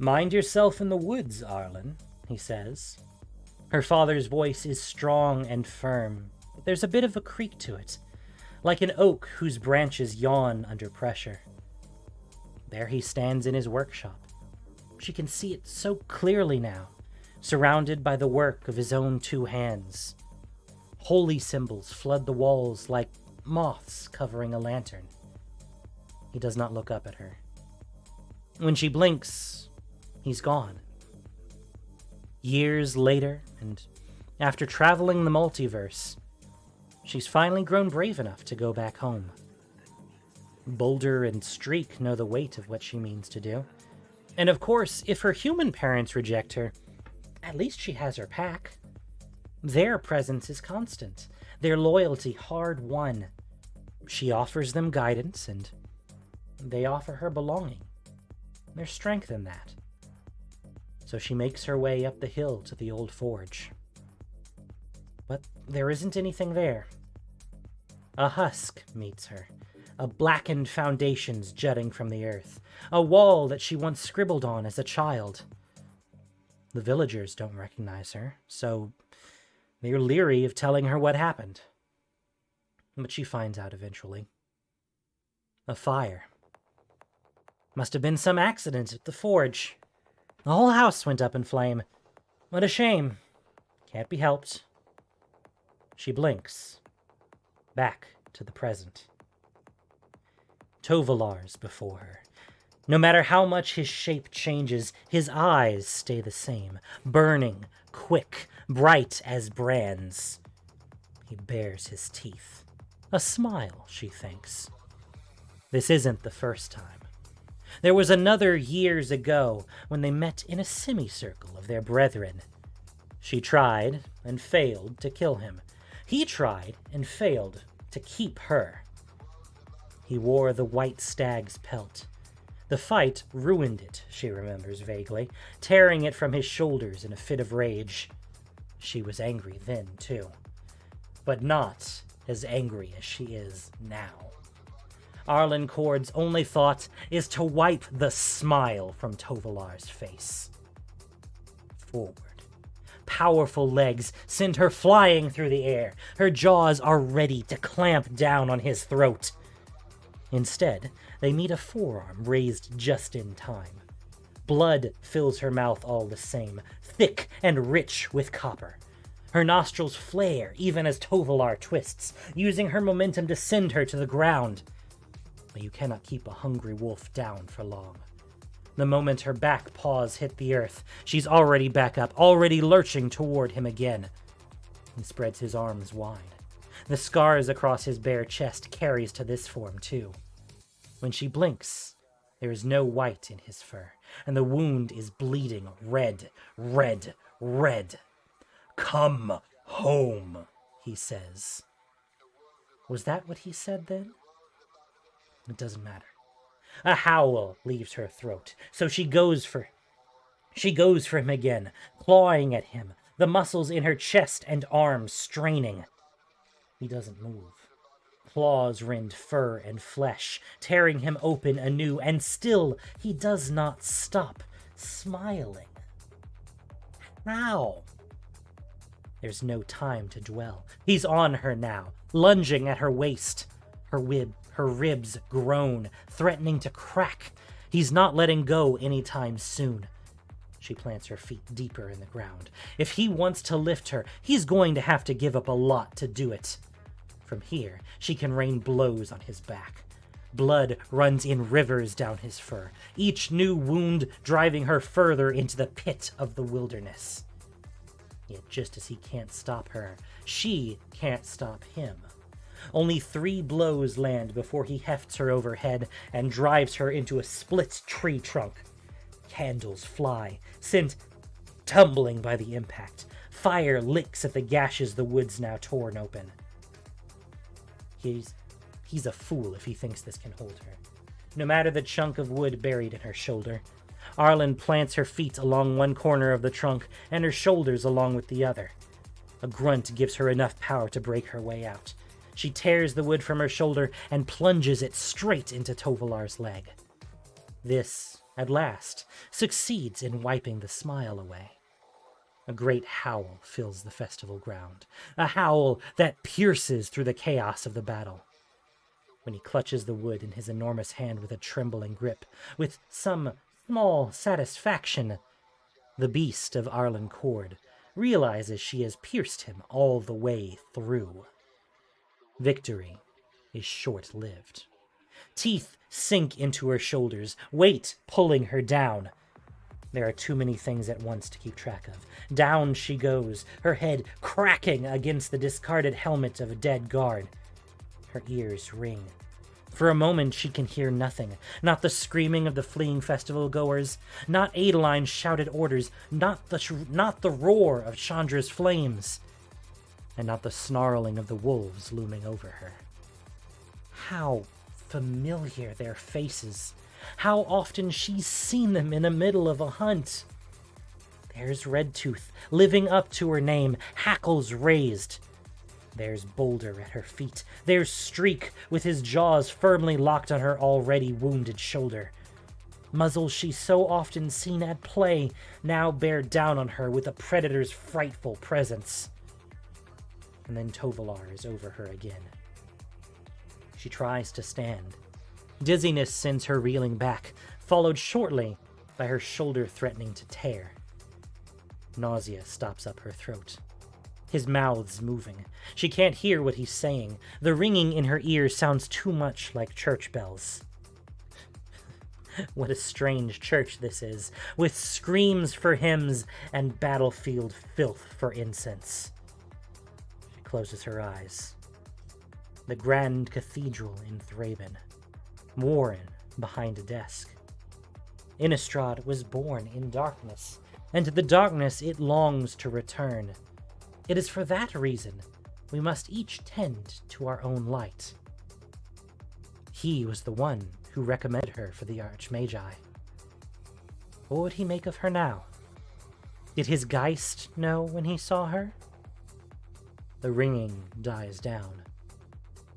"Mind yourself in the woods, Arlinn," he says. Her father's voice is strong and firm, but there's a bit of a creak to it, like an oak whose branches yawn under pressure. There he stands in his workshop. She can see it so clearly now, surrounded by the work of his own two hands. Holy symbols flood the walls like moths covering a lantern. He does not look up at her. When she blinks, he's gone. Years later, and after traveling the multiverse, she's finally grown brave enough to go back home. Boulder and Streak know the weight of what she means to do. And of course, if her human parents reject her, at least she has her pack. Their presence is constant, their loyalty hard-won. She offers them guidance, and they offer her belonging. There's strength in that. So she makes her way up the hill to the old forge. But there isn't anything there. A husk meets her, a blackened foundations jutting from the earth, a wall that she once scribbled on as a child. The villagers don't recognize her, so they're leery of telling her what happened. But she finds out eventually. A fire. Must have been some accident at the forge. The whole house went up in flame. What a shame. Can't be helped. She blinks. Back to the present. Tovolar's before her. No matter how much his shape changes, his eyes stay the same, burning, quick, bright as brands. He bares his teeth. A smile, she thinks. This isn't the first time. There was another years ago when they met in a semicircle of their brethren. She tried and failed to kill him. He tried and failed to keep her. He wore the white stag's pelt. The fight ruined it, she remembers vaguely, tearing it from his shoulders in a fit of rage. She was angry then, too. But not as angry as she is now. Arlinn Kord's only thought is to wipe the smile from Tovolar's face. Forward. Powerful legs send her flying through the air. Her jaws are ready to clamp down on his throat. Instead, they meet a forearm raised just in time. Blood fills her mouth all the same, thick and rich with copper. Her nostrils flare even as Tovolar twists, using her momentum to send her to the ground. But you cannot keep a hungry wolf down for long. The moment her back paws hit the earth, she's already back up, already lurching toward him again. He spreads his arms wide. The scars across his bare chest carries to this form, too. When she blinks, there is no white in his fur, and the wound is bleeding red, red, red. "Come home," he says. Was that what he said then? It doesn't matter. A howl leaves her throat, so she goes for him again, clawing at him, the muscles in her chest and arms straining. He doesn't move. Claws rend fur and flesh, tearing him open anew, and still he does not stop smiling. How? There's no time to dwell. He's on her now, lunging at her waist. Her ribs groan, threatening to crack. He's not letting go anytime soon. She plants her feet deeper in the ground. If he wants to lift her, he's going to have to give up a lot to do it. From here, she can rain blows on his back. Blood runs in rivers down his fur, each new wound driving her further into the pit of the wilderness. Yet just as he can't stop her, she can't stop him. Only 3 blows land before he hefts her overhead and drives her into a split tree trunk. Candles fly, sent tumbling by the impact. Fire licks at the gashes the wood's now torn open. He's a fool if he thinks this can hold her. No matter the chunk of wood buried in her shoulder, Arlinn plants her feet along one corner of the trunk and her shoulders along with the other. A grunt gives her enough power to break her way out. She tears the wood from her shoulder and plunges it straight into Tovolar's leg. This at last, succeeds in wiping the smile away. A great howl fills the festival ground, a howl that pierces through the chaos of the battle. When he clutches the wood in his enormous hand with a trembling grip, with some small satisfaction, the beast of Arlinn Cord realizes she has pierced him all the way through. Victory is short-lived. Teeth sink into her shoulders, weight pulling her down. There are too many things at once to keep track of. Down she goes, her head cracking against the discarded helmet of a dead guard. Her ears ring. For a moment she can hear nothing. Not the screaming of the fleeing festival goers, not Adeline's shouted orders, not the roar of Chandra's flames, and not the snarling of the wolves looming over her. How familiar their faces. How often she's seen them in the middle of a hunt. There's Redtooth, living up to her name, hackles raised. There's Boulder at her feet. There's Streak, with his jaws firmly locked on her already wounded shoulder. Muzzles she's so often seen at play now bear down on her with a predator's frightful presence. And then Tovolar is over her again. She tries to stand. Dizziness sends her reeling back, followed shortly by her shoulder threatening to tear. Nausea stops up her throat. His mouth's moving. She can't hear what he's saying. The ringing in her ears sounds too much like church bells. What a strange church this is, with screams for hymns and battlefield filth for incense. She closes her eyes. The grand cathedral in Thraben. Warren behind a desk. Innistrad was born in darkness, and to the darkness it longs to return. It is for that reason we must each tend to our own light. He was the one who recommended her for the Archmagi. What would he make of her now? Did his Geist know when he saw her? The ringing dies down.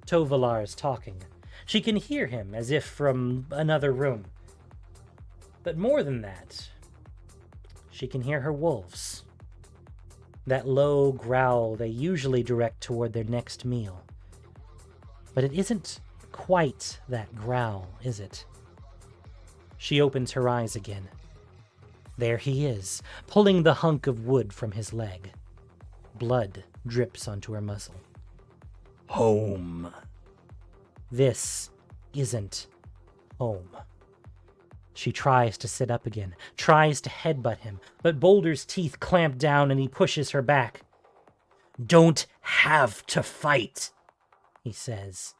Tovolar's talking. She can hear him as if from another room. But more than that, she can hear her wolves. That low growl they usually direct toward their next meal. But it isn't quite that growl, is it? She opens her eyes again. There he is, pulling the hunk of wood from his leg. Blood drips onto her muzzle. Home. This isn't home. She tries to sit up again, tries to headbutt him, but Boulder's teeth clamp down and he pushes her back. Don't have to fight, he says.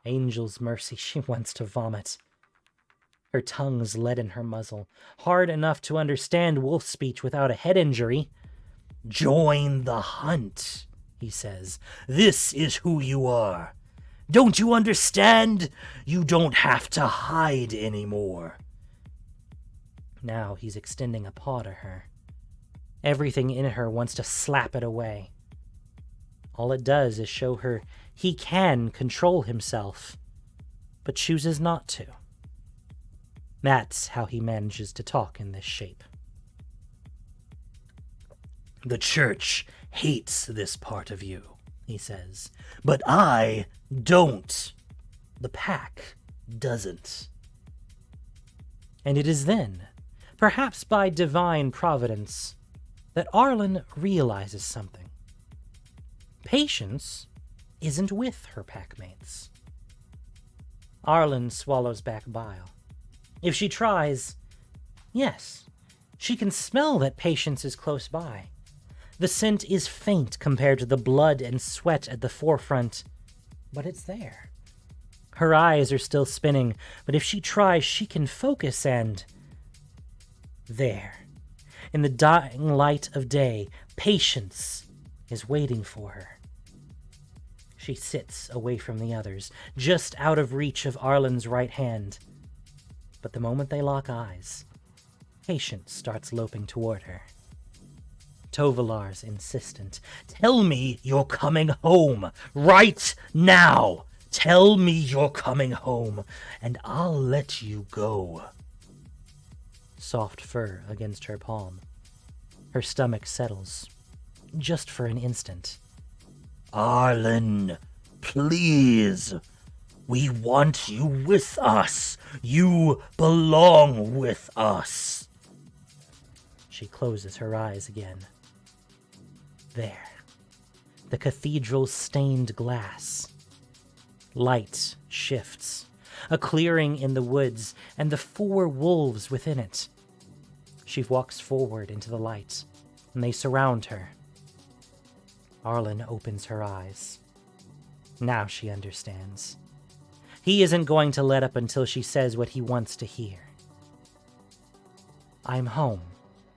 Angel's mercy, she wants to vomit. Her tongue's lead in her muzzle, hard enough to understand wolf speech without a head injury. Join the hunt, he says. This is who you are. Don't you understand? You don't have to hide anymore. Now he's extending a paw to her. Everything in her wants to slap it away. All it does is show her he can control himself, but chooses not to. That's how he manages to talk in this shape. The church hates this part of you, he says, but I don't. The pack doesn't. And it is then, perhaps by divine providence, that Arlinn realizes something. Patience isn't with her packmates. Arlinn swallows back bile. If she tries, yes, she can smell that Patience is close by. The scent is faint compared to the blood and sweat at the forefront, but it's there. Her eyes are still spinning, but if she tries, she can focus and... There, in the dying light of day, Patience is waiting for her. She sits away from the others, just out of reach of Arlinn's right hand. But the moment they lock eyes, Patience starts loping toward her. Tovolar's insistent. Tell me you're coming home, right now! Tell me you're coming home, and I'll let you go. soft fur against her palm. Her stomach settles, just for an instant. Arlinn, please. We want you with us. You belong with us. She closes her eyes again. There. The cathedral's stained glass. Light shifts. A clearing in the woods, and the 4 wolves within it. She walks forward into the light, and they surround her. Arlinn opens her eyes. Now she understands. He isn't going to let up until she says what he wants to hear. "I'm home,"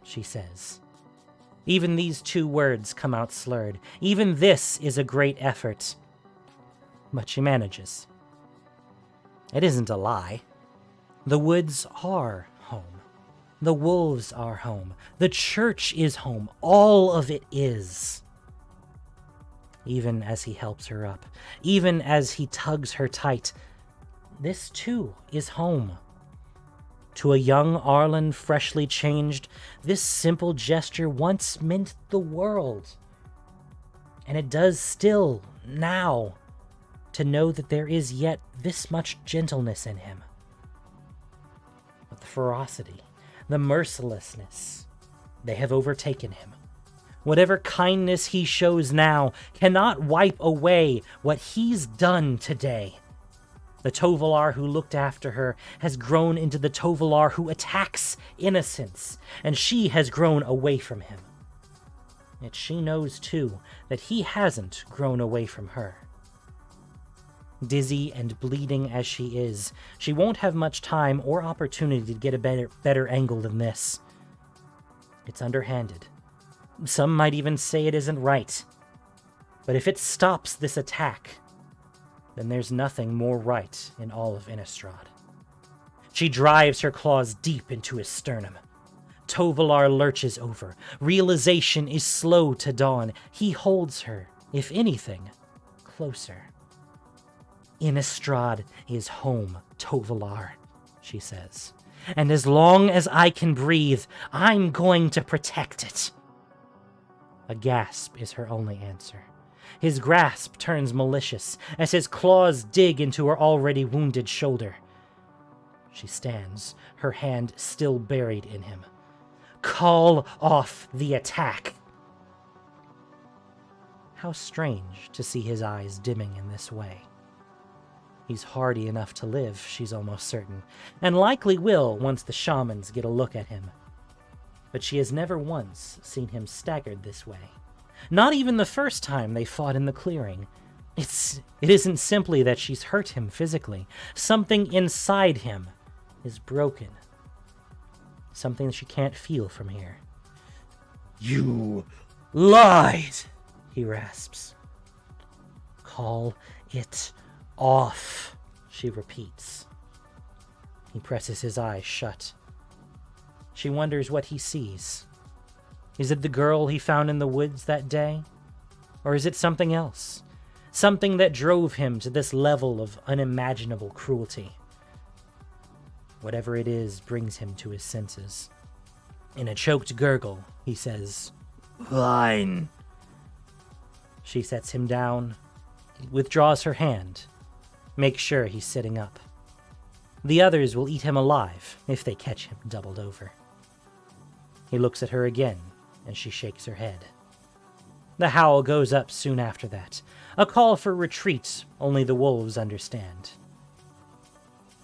she says. Even these 2 words come out slurred. Even this is a great effort. But she manages. It isn't a lie. The woods are home. The wolves are home. The church is home. All of it is. Even as he helps her up, even as he tugs her tight, this too is home. To a young Arlinn freshly changed, this simple gesture once meant the world. And it does still, now, to know that there is yet this much gentleness in him. But the ferocity, the mercilessness, they have overtaken him. Whatever kindness he shows now cannot wipe away what he's done today. The Tovolar who looked after her has grown into the Tovolar who attacks innocence, and she has grown away from him. Yet she knows, too, that he hasn't grown away from her. Dizzy and bleeding as she is, she won't have much time or opportunity to get a better angle than this. It's underhanded. Some might even say it isn't right. But if it stops this attack, then there's nothing more right in all of Innistrad. She drives her claws deep into his sternum. Tovolar lurches over. Realization is slow to dawn. He holds her, if anything, closer. "Innistrad is home, Tovolar," she says. "And as long as I can breathe, I'm going to protect it." A gasp is her only answer. His grasp turns malicious as his claws dig into her already wounded shoulder. She stands, her hand still buried in him. "Call off the attack." How strange to see his eyes dimming in this way. He's hardy enough to live, she's almost certain, and likely will once the shamans get a look at him. But she has never once seen him staggered this way. Not even the first time they fought in the clearing. It isn't simply that she's hurt him physically. Something inside him is broken. Something she can't feel from here. You lied, he rasps. "Call it off," she repeats. He presses his eyes shut. She wonders what he sees. Is it the girl he found in the woods that day? Or is it something else? Something that drove him to this level of unimaginable cruelty? Whatever it is brings him to his senses. In a choked gurgle, he says, fine. She sets him down, withdraws her hand, makes sure he's sitting up. The others will eat him alive if they catch him doubled over. He looks at her again, and she shakes her head. The howl goes up soon after that, a call for retreat only the wolves understand.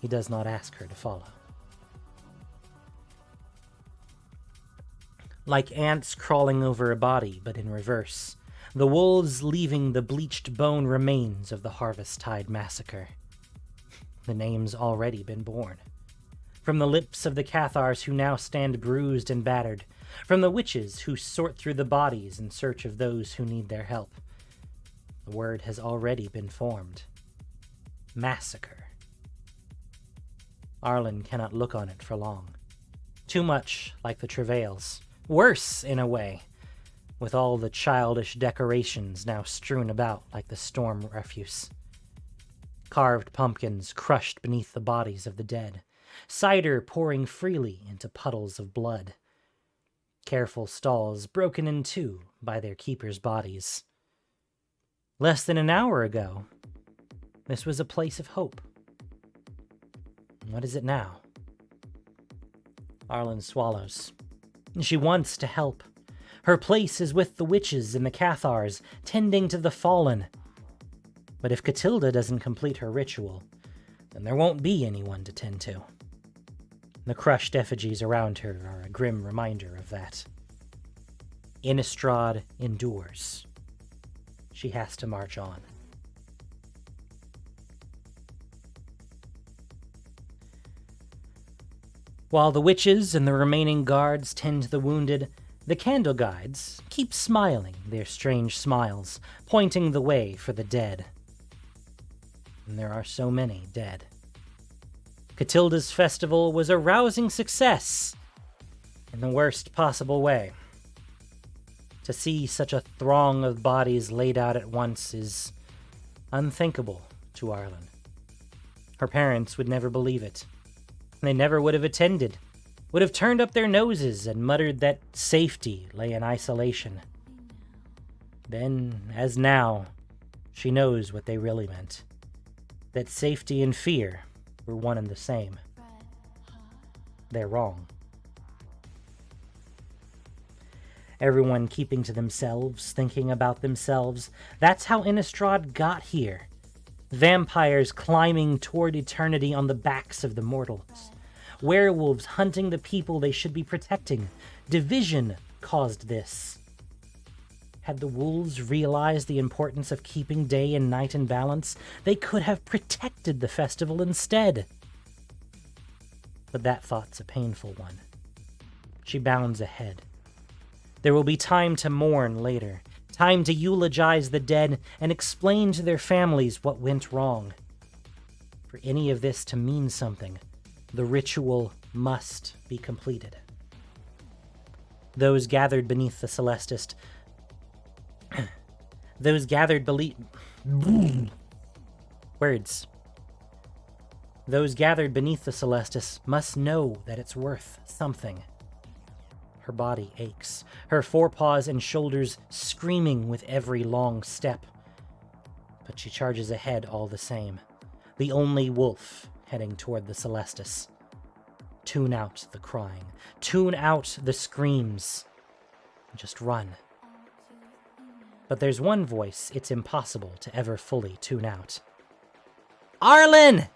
He does not ask her to follow. Like ants crawling over a body, but in reverse, the wolves leaving the bleached bone remains of the Harvesttide massacre. The name's already been born. From the lips of the Cathars who now stand bruised and battered, from the witches who sort through the bodies in search of those who need their help, the word has already been formed. Massacre. Arlinn cannot look on it for long. Too much like the travails. Worse, in a way, with all the childish decorations now strewn about like the storm refuse. Carved pumpkins crushed beneath the bodies of the dead, cider pouring freely into puddles of blood. Careful stalls broken in two by their keepers' bodies. Less than an hour ago, this was a place of hope. What is it now? Arlinn swallows. She wants to help. Her place is with the witches and the Cathars, tending to the fallen. But if Catilda doesn't complete her ritual, then there won't be anyone to tend to. The crushed effigies around her are a grim reminder of that. Innistrad endures. She has to march on. While the witches and the remaining guards tend to the wounded, the candle guides keep smiling their strange smiles, pointing the way for the dead. And there are so many dead. Catilda's festival was a rousing success, in the worst possible way. To see such a throng of bodies laid out at once is unthinkable to Arlinn. Her parents would never believe it. They never would have attended, would have turned up their noses and muttered that safety lay in isolation. Then, as now, she knows what they really meant. That safety and fear were one and the same. They're wrong. Everyone keeping to themselves, thinking about themselves. That's how Innistrad got here. Vampires climbing toward eternity on the backs of the mortals. Werewolves hunting the people they should be protecting. Division caused this. Had the wolves realized the importance of keeping day and night in balance, they could have protected the festival instead. But that thought's a painful one. She bounds ahead. There will be time to mourn later, time to eulogize the dead and explain to their families what went wrong. For any of this to mean something, the ritual must be completed. Those gathered beneath the Celestis... Those gathered beneath... Words. Those gathered beneath the Celestis must know that it's worth something. Her body aches, her forepaws and shoulders screaming with every long step. But she charges ahead all the same, the only wolf heading toward the Celestis. Tune out the crying, tune out the screams, just run. But there's one voice it's impossible to ever fully tune out. Arlinn!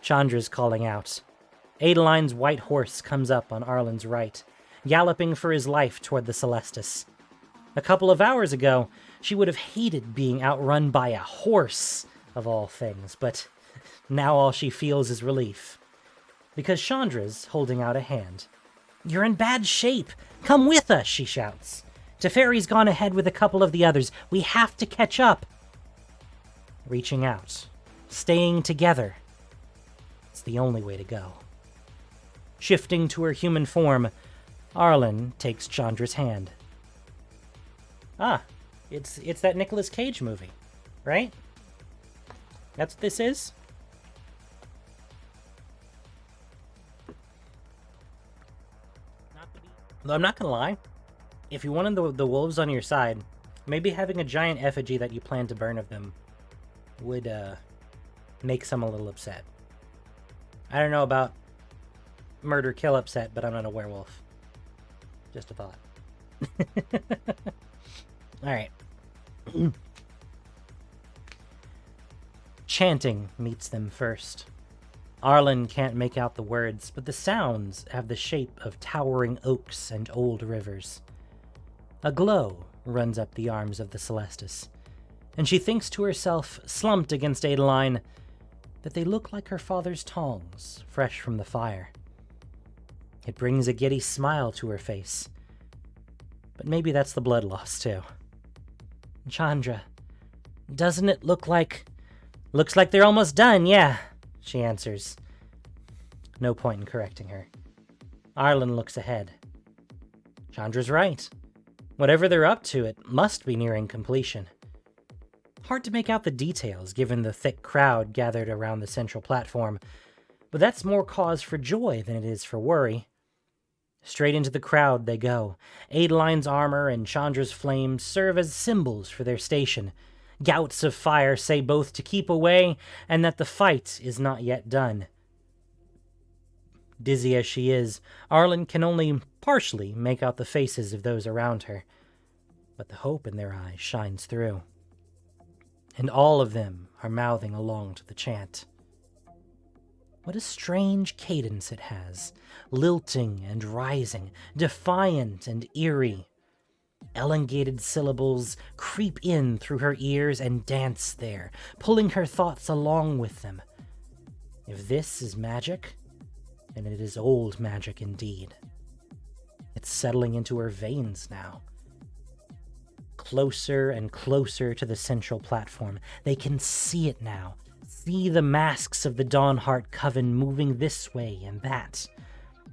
Chandra's calling out. Adeline's white horse comes up on Arlinn's right, galloping for his life toward the Celestis. A couple of hours ago, she would have hated being outrun by a horse, of all things, but now all she feels is relief. Because Chandra's holding out a hand. You're in bad shape. Come with us, she shouts. Teferi's gone ahead with a couple of the others. We have to catch up. Reaching out. Staying together. It's the only way to go. Shifting to her human form, Arlinn takes Chandra's hand. Ah, it's that Nicolas Cage movie, right? That's what this is? I'm not gonna lie. If you wanted the wolves on your side, maybe having a giant effigy that you plan to burn of them would make some a little upset. I don't know about murder, kill upset, but I'm not a werewolf. Just a thought. Alright. Chanting meets them first. Arlinn can't make out the words, but the sounds have the shape of towering oaks and old rivers. A glow runs up the arms of the Celestis, and she thinks to herself, slumped against Adeline, that they look like her father's tongs, fresh from the fire. It brings a giddy smile to her face. But maybe that's the blood loss, too. Chandra, doesn't it look like... Looks like they're almost done, yeah, she answers. No point in correcting her. Arlinn looks ahead. Chandra's right. Whatever they're up to, it must be nearing completion. Hard to make out the details, given the thick crowd gathered around the central platform, but that's more cause for joy than it is for worry. Straight into the crowd they go. Adeline's armor and Chandra's flames serve as symbols for their station. Gouts of fire say both to keep away and that the fight is not yet done. Dizzy as she is, Arlinn can only partially make out the faces of those around her, but the hope in their eyes shines through. And all of them are mouthing along to the chant. What a strange cadence it has, lilting and rising, defiant and eerie. Elongated syllables creep in through her ears and dance there, pulling her thoughts along with them. If this is magic, then it is old magic indeed. It's settling into her veins now. Closer and closer to the central platform, they can see it now. See the masks of the Dawnheart Coven moving this way and that.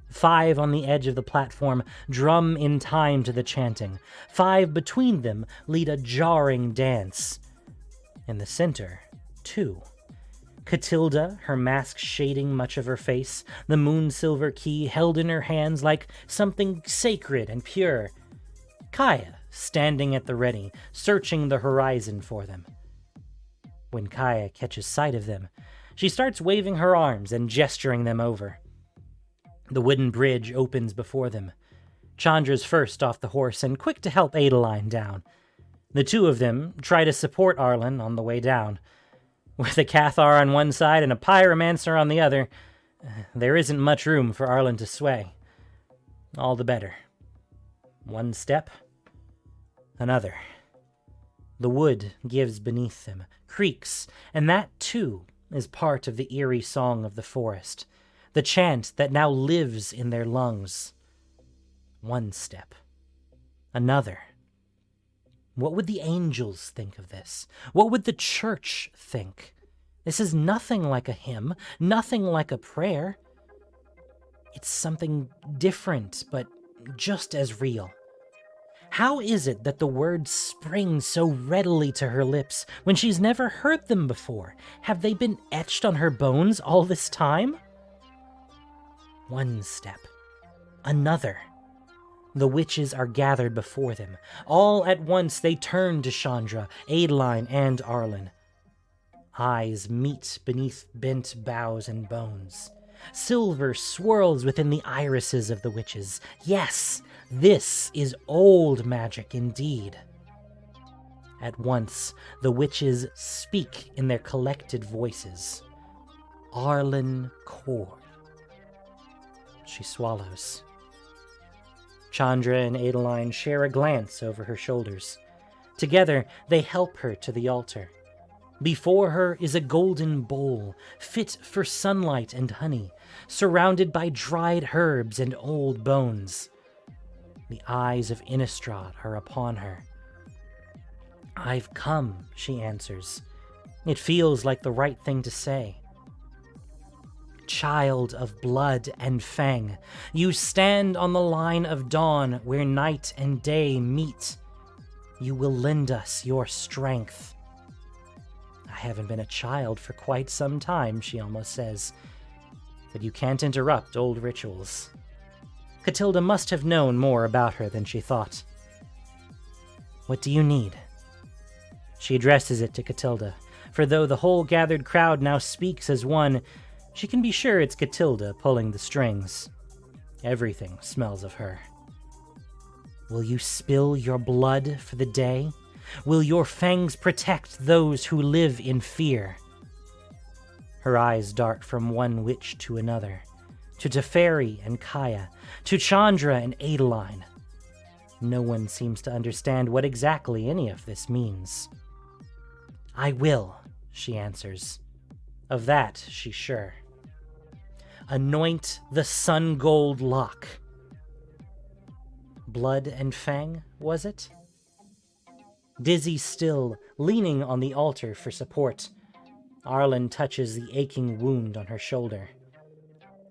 5 on the edge of the platform drum in time to the chanting. 5 between them lead a jarring dance. In the center, 2. Catilda, her mask shading much of her face, the moon-silver key held in her hands like something sacred and pure. Kaya, standing at the ready, searching the horizon for them. When Kaya catches sight of them, she starts waving her arms and gesturing them over. The wooden bridge opens before them. Chandra's first off the horse and quick to help Adeline down. The 2 of them try to support Arlinn on the way down. With a Cathar on one side and a Pyromancer on the other, there isn't much room for Arlinn to sway. All the better. One step, another. The wood gives beneath them, creaks, and that, too, is part of the eerie song of the forest, the chant that now lives in their lungs. One step. Another. What would the angels think of this? What would the church think? This is nothing like a hymn, nothing like a prayer. It's something different, but just as real. How is it that the words spring so readily to her lips when she's never heard them before? Have they been etched on her bones all this time? One step. Another. The witches are gathered before them. All at once they turn to Chandra, Adeline, and Arlinn. Eyes meet beneath bent bows and bones. Silver swirls within the irises of the witches. Yes, this is old magic indeed. At once, the witches speak in their collected voices. Arlinn Cord. She swallows. Chandra and Adeline share a glance over her shoulders. Together, they help her to the altar. Before her is a golden bowl, fit for sunlight and honey, surrounded by dried herbs and old bones. The eyes of Innistrad are upon her. "I've come," she answers. It feels like the right thing to say. Child of blood and fang, you stand on the line of dawn where night and day meet. You will lend us your strength. I haven't been a child for quite some time, she almost says, but you can't interrupt old rituals. Catilda must have known more about her than she thought. What do you need? She addresses it to Catilda, for though the whole gathered crowd now speaks as one, she can be sure it's Catilda pulling the strings. Everything smells of her. Will you spill your blood for the day? Will your fangs protect those who live in fear? Her eyes dart from one witch to another, to Teferi and Kaya, to Chandra and Adeline. No one seems to understand what exactly any of this means. I will, she answers. Of that she's sure. Anoint the sun gold lock. Blood and fang, was it? Dizzy still, leaning on the altar for support, Arlinn touches the aching wound on her shoulder.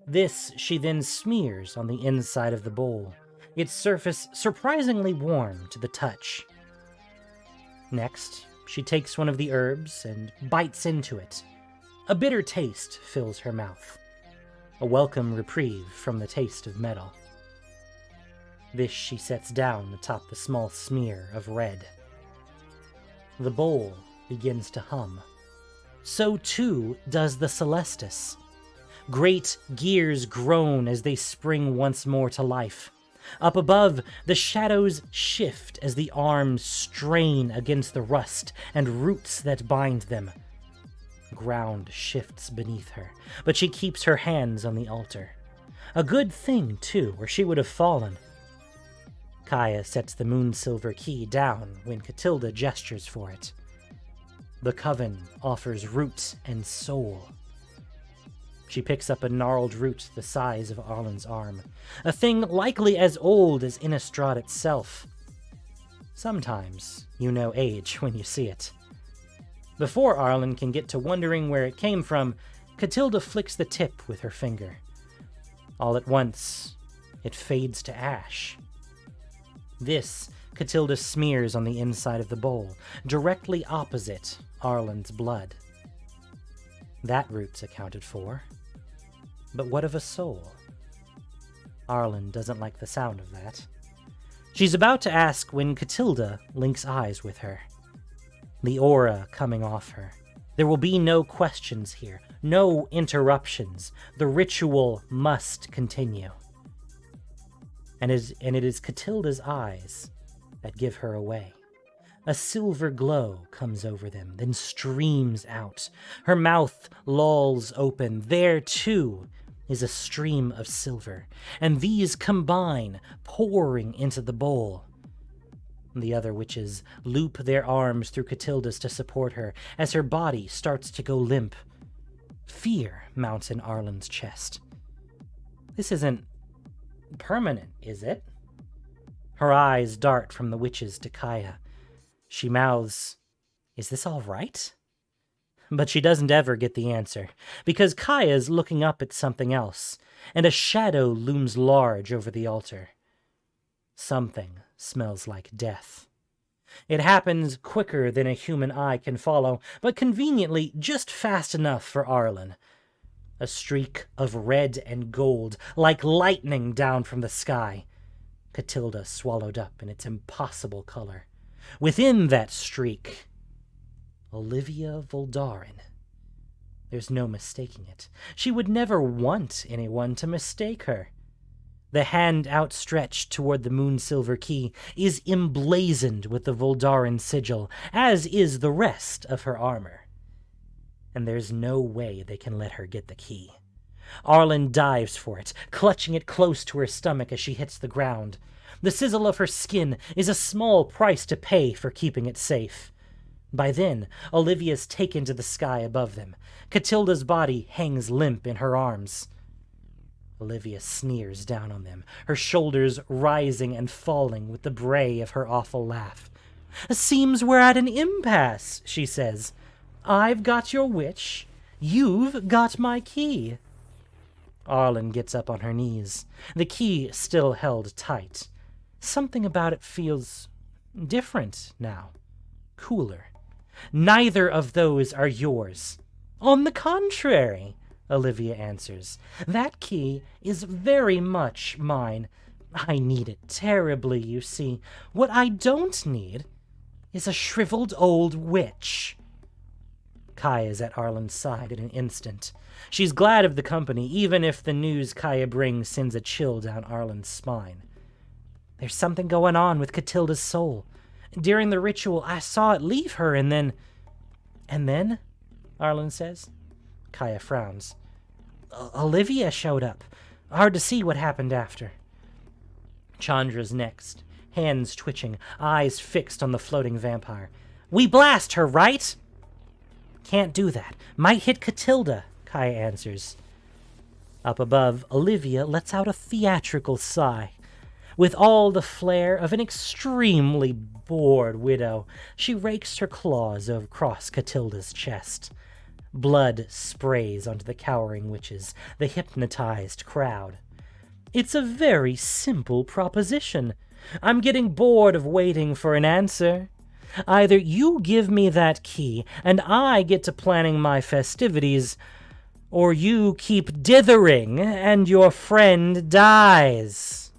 This she then smears on the inside of the bowl, its surface surprisingly warm to the touch. Next, she takes one of the herbs and bites into it. A bitter taste fills her mouth. a welcome reprieve from the taste of metal. This she sets down atop the small smear of red. The bowl begins to hum. So too does the Celestus. Great gears groan as they spring once more to life. Up above, the shadows shift as the arms strain against the rust and roots that bind them. Ground shifts beneath her, but she keeps her hands on the altar. A good thing, too, or she would have fallen. Kaya sets the moon-silver key down when Catilda gestures for it. The coven offers root and soul. She picks up a gnarled root the size of Arlinn's arm, a thing likely as old as Innistrad itself. Sometimes you know age when you see it. Before Arlinn can get to wondering where it came from, Catilda flicks the tip with her finger. All at once, it fades to ash. This Catilda smears on the inside of the bowl, directly opposite Arlinn's blood. That root's accounted for. But what of a soul? Arlinn doesn't like the sound of that. She's about to ask when Catilda links eyes with her. The aura coming off her. There will be no questions here, no interruptions. The ritual must continue. And it is Catilda's eyes that give her away. A silver glow comes over them, then streams out. Her mouth lolls open. There, too, is a stream of silver, and these combine, pouring into the bowl. The other witches loop their arms through Catilda's to support her, as her body starts to go limp. Fear mounts in Arlinn's chest. This isn't permanent, is it? Her eyes dart from the witches to Kaya. She mouths, "Is this all right?" But she doesn't ever get the answer, because Kaya's looking up at something else, and a shadow looms large over the altar. Something smells like death. It happens quicker than a human eye can follow, but conveniently just fast enough for Arlinn. A streak of red and gold, like lightning down from the sky. Catilda swallowed up in its impossible color. Within that streak, Olivia Voldaren. There's no mistaking it. She would never want anyone to mistake her. The hand outstretched toward the moon-silver key is emblazoned with the Voldaren sigil, as is the rest of her armor. And there's no way they can let her get the key. Arlinn dives for it, clutching it close to her stomach as she hits the ground. The sizzle of her skin is a small price to pay for keeping it safe. By then, Olivia's taken to the sky above them. Catilda's body hangs limp in her arms. Olivia sneers down on them, her shoulders rising and falling with the bray of her awful laugh. "Seems we're at an impasse," she says. "I've got your witch. You've got my key." Arlinn gets up on her knees, the key still held tight. Something about it feels different now, cooler. "Neither of those are yours." "On the contrary," Olivia answers. "That key is very much mine. I need it terribly, you see. What I don't need is a shriveled old witch." Kaya's at Arlinn's side in an instant. She's glad of the company, even if the news Kaya brings sends a chill down Arlinn's spine. "There's something going on with Catilda's soul. During the ritual, I saw it leave her, and then..." "And then?" Arlinn says. Kaya frowns. "Olivia showed up. Hard to see what happened after." Chandra's next, hands twitching, eyes fixed on the floating vampire. "We blast her, right?" "Can't do that. Might hit Catilda," Kaya answers. Up above, Olivia lets out a theatrical sigh. With all the flair of an extremely bored widow, she rakes her claws across Catilda's chest. Blood sprays onto the cowering witches, the hypnotized crowd. "It's a very simple proposition. I'm getting bored of waiting for an answer. Either you give me that key, and I get to planning my festivities, or you keep dithering and your friend dies.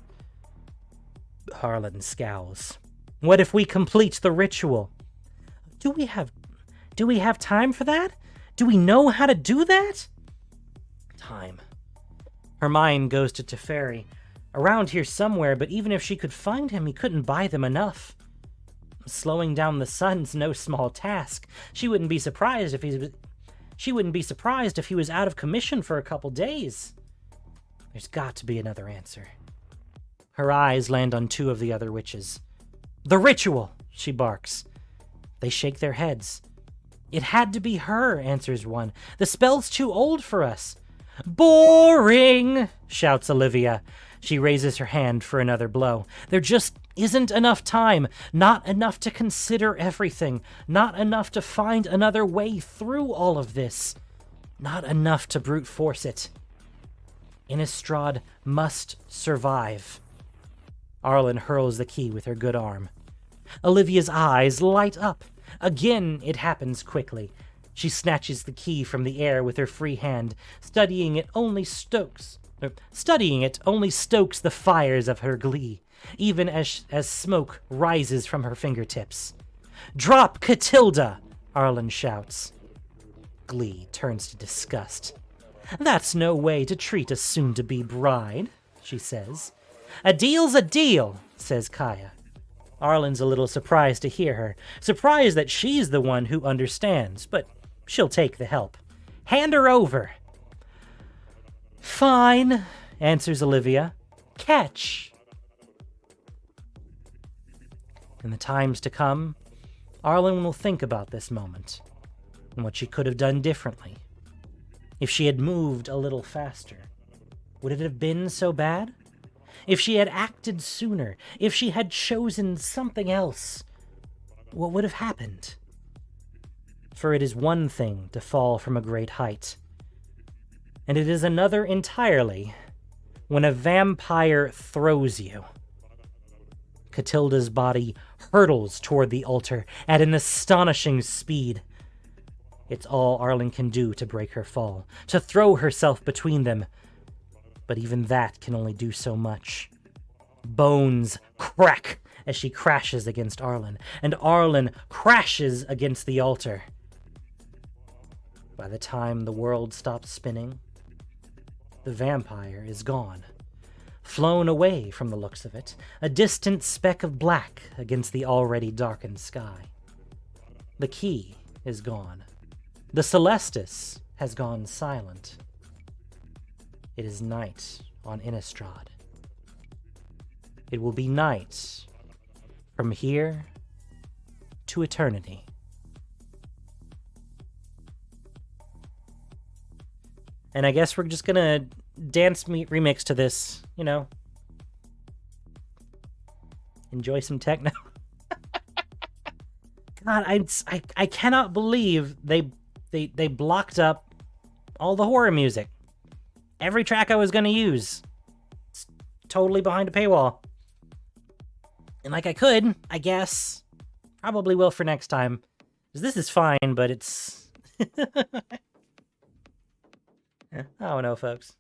Arlinn scowls. What if we complete the ritual? Do we have time for that? Do we know how to do that? Time. Her mind goes to Teferi. Around here somewhere, but even if she could find him, he couldn't buy them enough. Slowing down the sun's no small task. She wouldn't be surprised if he was out of commission for a couple days. There's got to be another answer. Her eyes land on two of the other witches. The ritual, she barks. They shake their heads. It had to be her, answers one. The spell's too old for us. Boring, shouts Olivia. She raises her hand for another blow. There just isn't enough time. Not enough to consider everything. Not enough to find another way through all of this. Not enough to brute force it. Innistrad must survive. Arlinn hurls the key with her good arm. Olivia's eyes light up. Again, it happens quickly. She snatches the key from the air with her free hand. Studying it only stokes the fires of her glee, even as smoke rises from her fingertips. Drop Catilda! Arlinn shouts. Glee turns to disgust. That's no way to treat a soon-to-be bride, she says. A deal's a deal, says Kaya. Arlinn's a little surprised to hear her, surprised that she's the one who understands, but she'll take the help. Hand her over. Fine, answers Olivia. Catch. In the times to come, Arlinn will think about this moment and what she could have done differently. If she had moved a little faster, would it have been so bad? If she had acted sooner, if she had chosen something else, what would have happened? For it is one thing to fall from a great height, and it is another entirely when a vampire throws you. Catilda's body hurtles toward the altar at an astonishing speed. It's all Arlinn can do to break her fall, to throw herself between them. But even that can only do so much. Bones crack as she crashes against Arlinn, and Arlinn crashes against the altar. By the time the world stops spinning, the vampire is gone. Flown away from the looks of it, a distant speck of black against the already darkened sky. The key is gone. The Celestis has gone silent. It is night on Innistrad. It will be night from here to eternity. And I guess we're just gonna dance remix to this, you know. Enjoy some techno. God, I cannot believe they blocked up all the horror music. Every track I was gonna use. It's totally behind a paywall. And like I could, I guess. Probably will for next time. 'Cause this is fine, but it's... I don't know, folks.